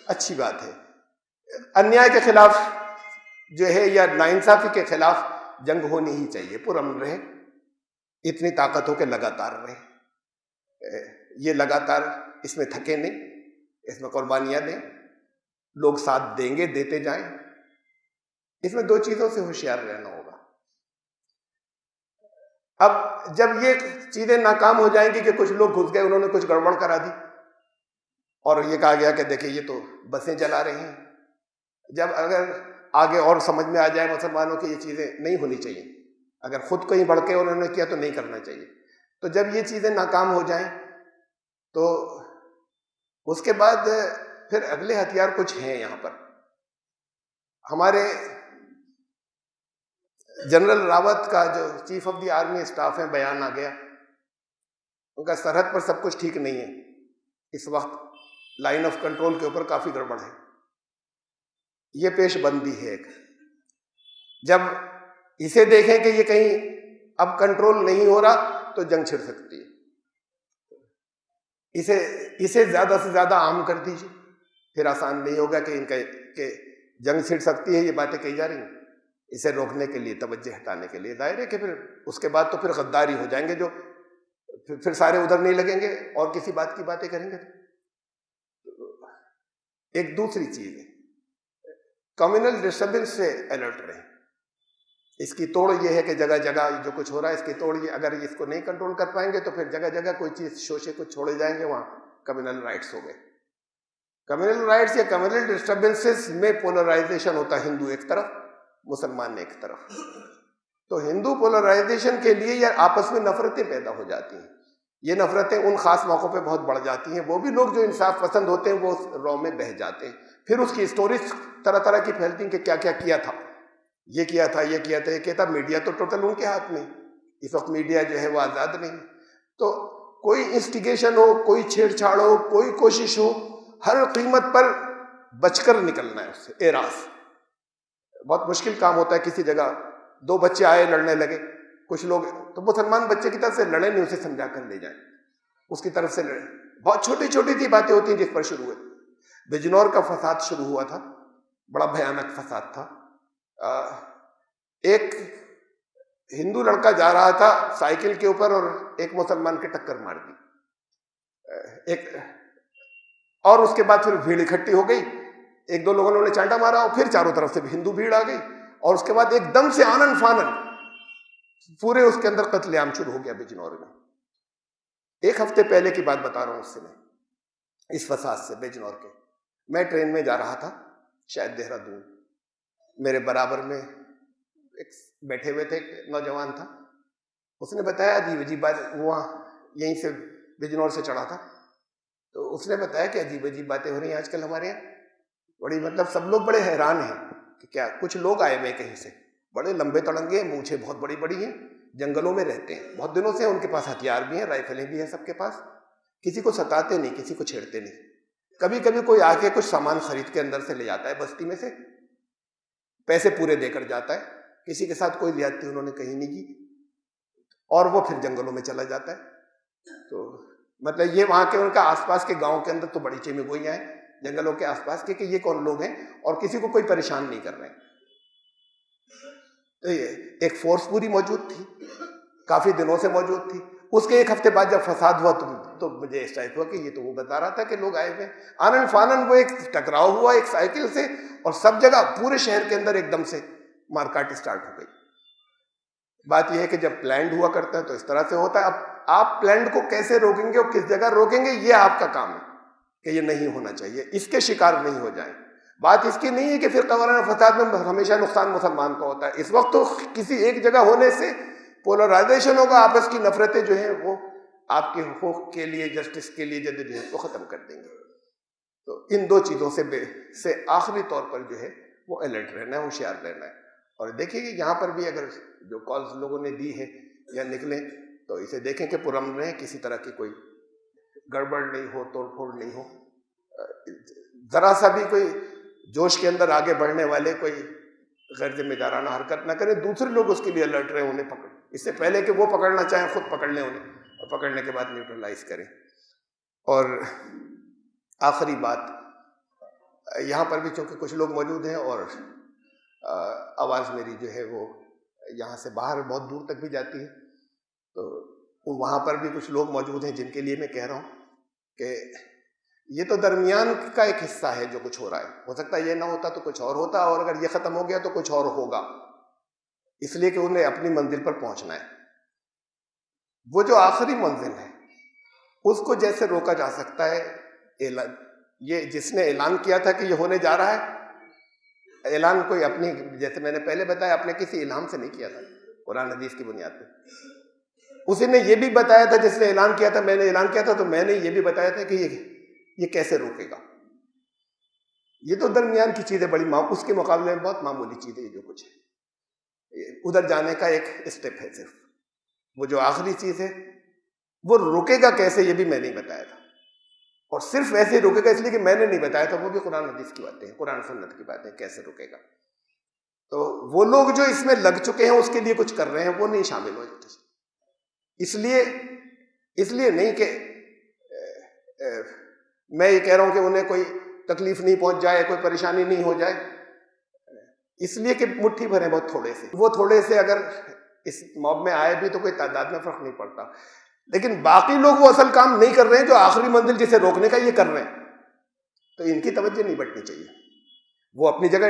اچھی بات ہے. انیائے کے خلاف جو ہے یا ناانصافی کے خلاف جنگ ہونی ہی چاہیے، پرامن رہے، اتنی طاقت ہو کہ لگاتار رہے. یہ لگاتار اس میں تھکے نہیں، اس میں قربانیاں دیں، لوگ ساتھ دیں گے، دیتے جائیں. اس میں دو چیزوں سے ہوشیار رہنا ہوگا. اب جب یہ چیزیں ناکام ہو جائیں گی کہ کچھ لوگ گھس گئے، انہوں نے کچھ گڑبڑ کرا دی، اور یہ کہا گیا کہ دیکھیں یہ تو بسیں جلا رہے ہیں. جب اگر آگے اور سمجھ میں آ جائے مسلمانوں کی یہ چیزیں نہیں ہونی چاہیے، اگر خود کہیں بڑھ کے انہوں نے کیا تو نہیں کرنا چاہیے. تو جب یہ چیزیں ناکام ہو جائیں تو اس کے بعد پھر اگلے ہتھیار کچھ ہیں. یہاں پر ہمارے جنرل راوت کا جو chief of the army staff ہے، بیان آ گیا، ان کا سرحد پر سب کچھ ٹھیک نہیں ہے. اس وقت لائن آف کنٹرول کے اوپر کافی گڑبڑ ہے. یہ پیش بندی ہے ایک. جب اسے دیکھیں کہ یہ کہیں اب کنٹرول نہیں ہو رہا تو جنگ چھڑ سکتی ہے. اسے زیادہ سے زیادہ عام کر دیجیے، پھر آسان نہیں ہوگا کہ کہ جنگ چھڑ سکتی ہے، یہ باتیں کہی جا رہی ہیں، اسے روکنے کے لیے، توجہ ہٹانے کے لیے. ظاہر ہے کہ پھر اس کے بعد تو پھر غداری ہو جائیں گے، جو پھر سارے ادھر نہیں لگیں گے اور کسی بات کی باتیں کریں گے. ایک دوسری چیز ہے، کمیونل ڈسٹربنس سے الرٹ رہیں. اس کی توڑ یہ ہے کہ جگہ جگہ جو کچھ ہو رہا ہے، اس کی توڑ یہ، اگر اس کو نہیں کنٹرول کر پائیں گے تو پھر جگہ جگہ کوئی چیز شوشے کو چھوڑے جائیں گے، وہاں کمیونل رائٹس ہو گئے. کمیونل رائٹس یا کمیونل ڈسٹربنسز میں پولرائزیشن ہوتا ہے، ہندو ایک طرف، مسلمان ایک طرف. تو ہندو پولرائزیشن کے لیے یہ آپس میں نفرتیں پیدا ہو جاتی ہیں. یہ نفرتیں ان خاص موقعوں پہ بہت بڑھ جاتی ہیں. وہ بھی لوگ جو انصاف پسند ہوتے ہیں وہ اس رو میں بہہ جاتے ہیں. پھر اس کی اسٹوریز طرح طرح کی پھیلتی ہیں کہ کیا کیا کیا تھا، یہ کیا تھا، یہ کیا تھا، یہ کیا تھا. میڈیا تو ٹوٹل ان کے ہاتھ میں، اس وقت میڈیا جو ہے وہ آزاد نہیں. تو کوئی انسٹیگیشن ہو، کوئی چھیڑ چھاڑ ہو، کوئی کوشش ہو، ہر قیمت پر بچ کر نکلنا ہے اس سے. اعراض بہت مشکل کام ہوتا ہے. کسی جگہ دو بچے آئے، لڑنے لگے، کچھ لوگ تو مسلمان بچے کی طرف سے لڑے نہیں، اسے سمجھا کر لے جائیں، اس کی طرف سے لڑے. بہت چھوٹی چھوٹی سی باتیں ہوتی ہیں جس پر شروع ہوئے. بجنور کا فساد شروع ہوا تھا، بڑا بھیانک فساد تھا. ایک ہندو لڑکا جا رہا تھا سائیکل کے اوپر اور ایک مسلمان کے ٹکر مار دی. اور اس کے بعد پھر بھیڑ اکٹھی ہو گئی، ایک دو لوگوں نے انہیں چانٹا مارا اور پھر چاروں طرف سے بھی ہندو بھیڑ آ گئی. اور اس کے بعد ایک دم سے آنن فانن پورے اس کے اندر قتل عام شروع ہو گیا بجنور میں. ایک ہفتے پہلے کی بات بتا رہا ہوں اس سے، میں اس فساد سے بجنور کے. میں ٹرین میں جا رہا تھا، شاید دہرادون. میرے برابر میں ایک بیٹھے ہوئے تھے، ایک نوجوان تھا. اس نے بتایا عجیب عجیب بات، وہاں یہیں سے بجنور سے چڑھا تھا. تو اس نے بتایا کہ عجیب عجیب باتیں ہو رہی ہیں آج کل ہمارے یہاں. بڑی مطلب سب لوگ بڑے حیران ہیں کہ کیا. کچھ لوگ آئے ہوئے کہیں سے، بڑے لمبے تڑنگے ہیں، مونچھیں بہت بڑی بڑی ہیں، جنگلوں میں رہتے ہیں بہت دنوں سے. ان کے پاس ہتھیار بھی ہیں، رائفلیں بھی ہیں سب کے پاس. کسی کو ستاتے نہیں، کسی کو چھیڑتے نہیں. کبھی کبھی کوئی آ کے کچھ سامان خرید کے اندر سے لے جاتا ہے بستی میں سے، پیسے پورے دے کر جاتا ہے. کسی کے ساتھ کوئی زیادتی انہوں نے کہیں نہیں کی، اور وہ پھر جنگلوں میں چلا جاتا ہے. تو مطلب یہ وہاں کے ان کا آس پاس کے گاؤں کے اندر تو بڑی چیمیں گوئیاں ہیں جنگلوں کے آس پاس کے، کہ یہ کون لوگ ہیں اور کسی کو کوئی پریشان نہیں کر رہے ہیں. تو یہ ایک فورس پوری موجود تھی، کافی دنوں سے موجود تھی. اس کے ایک ہفتے بعد جب فساد ہوا تو مجھے اس ٹائپ ہوا کہ یہ تو وہ بتا رہا تھا کہ لوگ آئے ہوئے آنن فانن. وہ ایک ٹکراؤ ہوا ایک سائیکل سے، اور سب جگہ پورے شہر کے اندر ایک دم سے مار کاٹ اسٹارٹ ہو گئی. بات یہ ہے کہ جب پلانڈ ہوا کرتا ہے تو اس طرح سے ہوتا ہے. اب آپ پلانڈ کو کیسے روکیں گے اور کس جگہ روکیں گے، یہ آپ کا کام ہے کہ یہ نہیں ہونا چاہیے، اس کے شکار نہیں ہو جائیں. بات اس کی نہیں ہے کہ فرقہ وارانہ فساد میں ہمیشہ نقصان مسلمان کا ہوتا ہے. اس وقت تو کسی ایک جگہ ہونے سے پولرائزیشن ہوگا، آپس کی نفرتیں جو ہیں وہ آپ کے حقوق کے لیے، جسٹس کے لیے جدوجہد کو ختم کر دیں گے. تو ان دو چیزوں سے آخری طور پر جو ہے وہ الرٹ رہنا ہے، ہوشیار رہنا ہے. اور دیکھیے کہ یہاں پر بھی اگر جو کالز لوگوں نے دی ہے یا نکلیں تو اسے دیکھیں کہ پرامن رہیں، کسی طرح کی کوئی گڑبڑ نہیں ہو، توڑ پھوڑ نہیں ہو. ذرا سا بھی کوئی جوش کے اندر آگے بڑھنے والے کوئی غیر ذمہ دارانہ حرکت نہ کریں. دوسرے لوگ اس کے لیے الرٹ رہیں، انہیں پکڑ، اس سے پہلے کہ وہ پکڑنا چاہیں خود پکڑ لیں انہیں، اور پکڑنے کے بعد نیوٹرلائز کریں. اور آخری بات، یہاں پر بھی چونکہ کچھ لوگ موجود ہیں اور آواز میری جو ہے وہ یہاں سے باہر بہت دور تک بھی جاتی ہے، تو وہاں پر بھی کچھ لوگ موجود ہیں جن کے لیے میں کہہ رہا ہوں کہ یہ تو درمیان کا ایک حصہ ہے جو کچھ ہو رہا ہے. ہو سکتا ہے یہ نہ ہوتا تو کچھ اور ہوتا، اور اگر یہ ختم ہو گیا تو کچھ اور ہوگا. اس لیے کہ انہیں اپنی منزل پر پہنچنا ہے. وہ جو آخری منزل ہے اس کو جیسے روکا جا سکتا ہے، یہ جس نے اعلان کیا تھا کہ یہ ہونے جا رہا ہے، اعلان کوئی اپنی، جیسے میں نے پہلے بتایا، اپنے کسی الہام سے نہیں کیا تھا، قرآن حدیث کی بنیاد پہ. اسی نے یہ بھی بتایا تھا، جس نے اعلان کیا تھا، میں نے اعلان کیا تھا تو میں نے یہ بھی بتایا تھا کہ یہ کیسے روکے گا. یہ تو درمیان کی چیزیں بڑی اس کے مقابلے میں بہت معمولی چیزیں جو کچھ ہے، ادھر جانے کا ایک اسٹیپ ہے صرف. وہ جو آخری چیز ہے وہ روکے گا کیسے، یہ بھی میں نہیں بتایا تھا. اور صرف ایسے ہی روکے گا اس لیے کہ میں نے نہیں بتایا تھا، وہ بھی قرآن حدیث کی باتیں ہیں، قرآن سنت کی باتیں، کیسے روکے گا. تو وہ لوگ جو اس میں لگ چکے ہیں، اس کے لیے کچھ کر رہے ہیں، وہ نہیں شامل ہو جاتے. اس لیے نہیں کہ میں یہ کہہ رہا ہوں کہ انہیں کوئی تکلیف نہیں پہنچ جائے، کوئی پریشانی نہیں ہو جائے، اس لیے کہ مٹھی بھر ہیں بہت تھوڑے سے، وہ تھوڑے سے اگر اس موب میں آئے بھی تو کوئی تعداد میں فرق نہیں پڑتا، لیکن باقی لوگ وہ اصل کام نہیں کر رہے ہیں جو آخری منزل جسے روکنے کا یہ کر رہے ہیں، تو ان کی توجہ نہیں بٹنی چاہیے۔ وہ اپنی جگہ،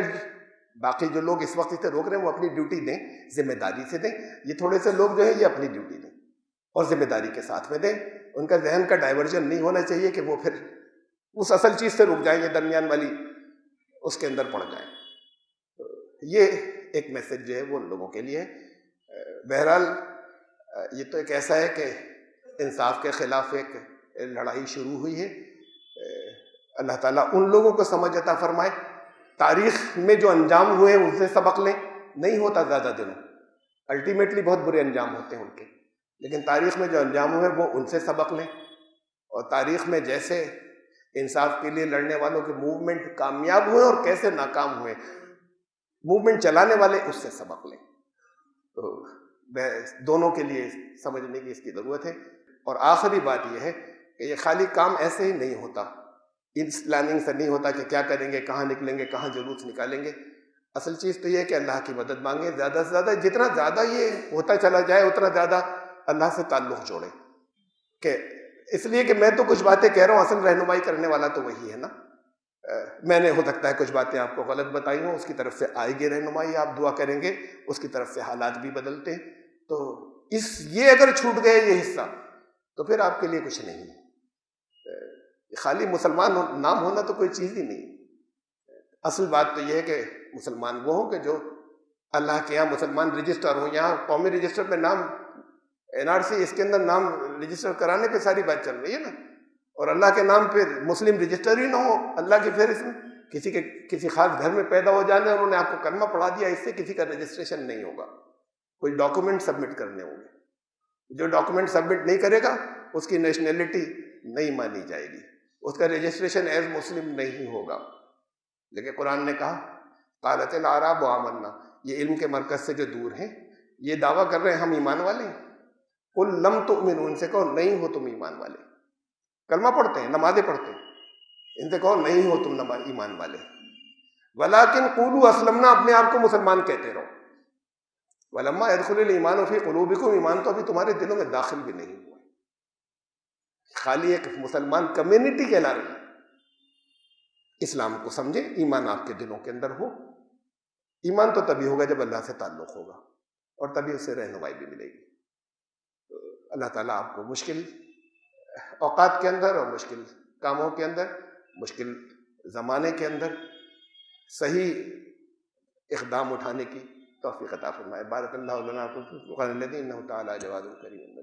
باقی جو لوگ اس وقت اسے روک رہے ہیں وہ اپنی ڈیوٹی دیں، ذمہ داری سے دیں، یہ تھوڑے سے لوگ جو ہیں یہ اپنی ڈیوٹی دیں اور ذمہ داری کے ساتھ میں دیں، ان کا ذہن کا ڈائیورژن نہیں ہونا چاہیے کہ وہ پھر اس اصل چیز سے رک جائیں، یہ درمیان والی اس کے اندر پڑ جائیں۔ یہ ایک میسج جو ہے وہ ان لوگوں کے لیے ہے۔ بہرحال یہ تو ایک ایسا ہے کہ انصاف کے خلاف ایک لڑائی شروع ہوئی ہے، اللہ تعالیٰ ان لوگوں کو سمجھ عطا فرمائے، تاریخ میں جو انجام ہوئے ان سے سبق لیں، نہیں ہوتا زیادہ دنوں، الٹیمیٹلی بہت برے انجام ہوتے ہیں ان کے، لیکن تاریخ میں جو انجام ہوئے وہ ان سے سبق لیں، اور تاریخ میں جیسے انصاف کے لیے لڑنے والوں کے موومنٹ کامیاب ہوئے اور کیسے ناکام ہوئے، موومنٹ چلانے والے اس سے سبق لیں۔ تو دونوں کے لیے سمجھنے کی اس کی ضرورت ہے۔ اور آخری بات یہ ہے کہ یہ خالی کام ایسے ہی نہیں ہوتا، اس پلاننگ سے نہیں ہوتا کہ کیا کریں گے، کہاں نکلیں گے، کہاں جلوس نکالیں گے۔ اصل چیز تو یہ ہے کہ اللہ کی مدد مانگیں، زیادہ سے زیادہ، جتنا زیادہ یہ ہوتا چلا جائے اتنا زیادہ اللہ سے تعلق جوڑیں، کہ اس لیے کہ میں تو کچھ باتیں کہہ رہا ہوں، اصل رہنمائی کرنے والا تو وہی ہے نا۔ میں نے ہو سکتا ہے کچھ باتیں آپ کو غلط بتائی ہوں، اس کی طرف سے آئے گی رہنمائی، آپ دعا کریں گے، اس کی طرف سے حالات بھی بدلتے ہیں، تو یہ اگر چھوٹ گئے یہ حصہ تو پھر آپ کے لیے کچھ نہیں۔ خالی مسلمان نام ہونا تو کوئی چیز ہی نہیں، اصل بات تو یہ ہے کہ مسلمان وہ ہوں کہ جو اللہ کے یہاں مسلمان رجسٹر ہوں، یہاں قومی رجسٹر میں نام NRC اس کے اندر نام رجسٹر کرانے پہ ساری بات چل رہی ہے نا، اور اللہ کے نام پہ مسلم رجسٹر ہی نہ ہو اللہ کی فہرست میں، کسی خاص گھر میں پیدا ہو جانے اور انہوں نے آپ کو کلمہ پڑھا دیا، اس سے کسی کا رجسٹریشن نہیں ہوگا، کوئی ڈاکومنٹ سبمٹ کرنے ہوں گے، جو ڈاکومنٹ سبمٹ نہیں کرے گا اس کی نیشنلٹی نہیں مانی جائے گی، اس کا رجسٹریشن ایز مسلم نہیں ہوگا۔ لیکن قرآن نے کہا قالت الاعراب آمنا، یہ علم کے مرکز سے جو دور ہیں یہ دعویٰ کر رہے ہیں ہم ایمان والے ہیں، قل لم تؤمنوا، ان سے کہو نہیں ہو تم ایمان والے، کلمہ پڑھتے ہیں، نمازیں پڑھتے ہیں، ان سے کہو نہیں ہو تم ایمان والے، ولیکن قولوا اسلمنا، اپنے آپ کو مسلمان کہتے رہو، ولما يدخل الایمان فی قلوبکم، ایمان تو ابھی تمہارے دلوں میں داخل بھی نہیں ہوا، خالی ایک مسلمان کمیونٹی کہلا رہی ہے۔ اسلام کو سمجھیں، ایمان آپ کے دلوں کے اندر ہو، ایمان تو تبھی ہوگا جب اللہ سے تعلق ہوگا، اور تبھی اسے رہنمائی بھی ملے گی۔ تو اللہ تعالیٰ آپ کو مشکل اوقات کے اندر اور مشکل کاموں کے اندر، مشکل زمانے کے اندر صحیح اقدام اٹھانے کی توفیق عطا فرمائے۔ بارک اللہ لنا فی القرآن العظیم، انہ تعالیٰ جواد کریم۔